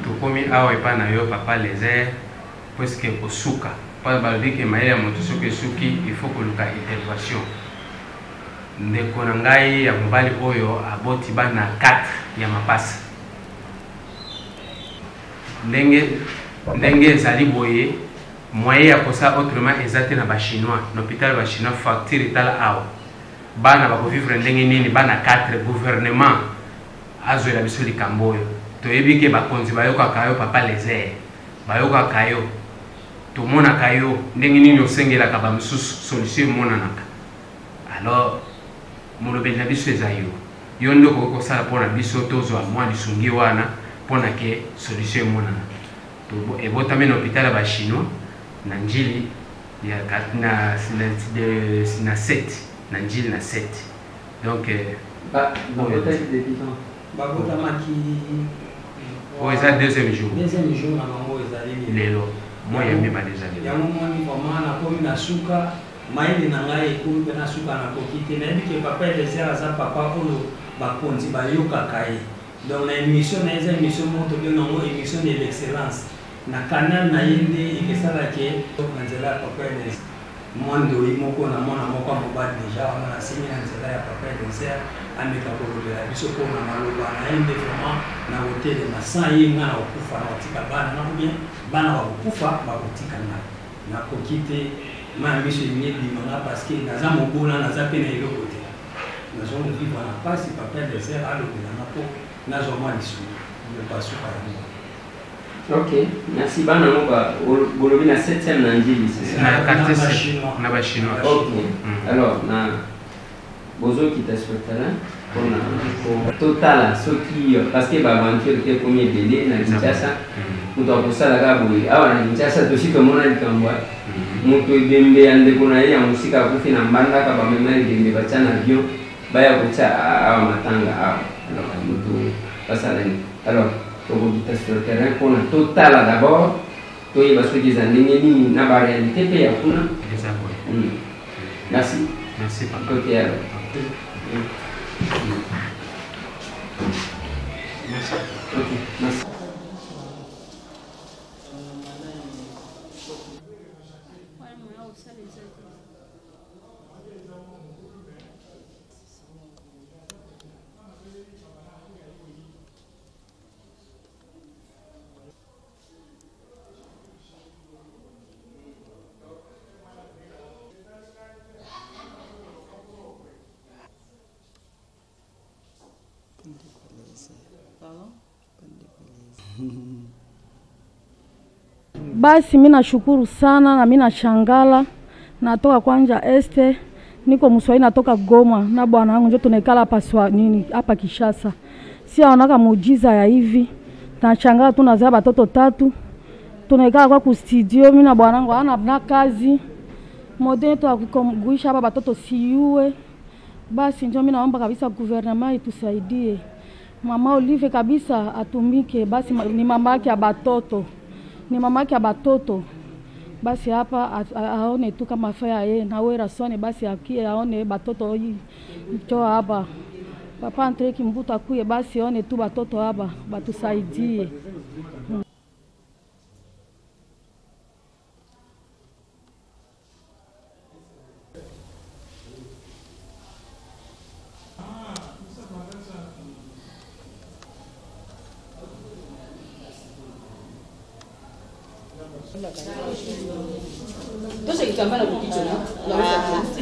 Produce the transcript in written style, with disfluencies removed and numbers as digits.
tokomi awa epa na yo papa Lézère puisque osuka pas balobi ke mayele ya moto soki esuki il faut koluka intervention ndeko na ngai ya mobali oyo aboti bana 4 ya mapasa ndenge ezali boye moyen ya kosa autrement ezate na bachinois l'hôpital bachinois facture etala awa bana bakovivre ndenge nini bana 4 gouvernement azwela biso likambo oyo toyebi ke bakonzi bayokaka yo papa Lézère bayokaka yo tomonaka yo ndenge nini osengelaka bamosusu solution emonanaka alors molobeli na biso eza yo nde okoki kosala mpona biso tozwa mwa lisungi wana mpona ke solution emonana ebotami na hôpital ya bachinois na njili na 7 na njili na 7 donc eza deuxième jour na mango ezali lelo moi yambi badeza lelo yango moni vraiment nakomi na suka mayele na ngai ekomi mpe na suka nakoki te nayebi ke papa Lézère aza papa oyo bakonzi bayokaka ye donc na émission na eza émission moko tobenga yango émission de l'excellence na canal na ye nde ekesalaki na nzela ya papa Lézère mwandoi moko na mwana moko ya mobali deja wana nasengi na nzela ya papa Lézère ameka kolobela biso mpona maloba na ye nde vraiment na kotelema sans ye nga na kokufa na kotika bana na bien bana bakokufa bakotika ngai nakoki te ma miso elingi ebimanga parce que naza mobola naza mpe na eloko te nazomovivre na mpasi papa Lézère alobelanga mpo nazwa mwa lisumu basuka yango. Ok, merci. Bana moba bolobi na 7e na njili na bachinois. Ok. Alors na bozo qui t'espère pour total ce qui parce que aventure était premier délai na Kinshasa muto akusala kabuli awa na Kinshasa toshito mona likambwa muto ibembe ande kuna ya musika kufi na mbanda ka bamema ibembe bachana avion baya kucha awa matanga awa alors muto pasalani alors pour sur le terrain pour un total d'abord toi il va se dire nini na ba réalité pe yakuna merci merci papa ok alors merci ok merci Basi mimi nashukuru sana na mimi nashangala. Natoka kwanja este, niko Mswahili natoka Goma na bwana wangu ndio tunekala hapa nini hapa Kishasa. Si aonaka muujiza ya hivi. Tunashangala tunazaa watoto 3. Tunekala kwa ku studio mimi na bwana wangu ana kazi. Modern tu akuguisha hapa watoto siue. Basi ndio mimi naomba kabisa gouvernement itusaidie. Mama Olive kabisa atumike basi ni mama yake ya batoto. Ni mama yake ya batoto. Basi hapa aone tu kama faya yeye na wewe rasone basi akie aone batoto hii cho hapa. Papa Andre Kimbuta kuye basi aone tu batoto hapa batusaidie. Entonces, que campana poquito, ¿no?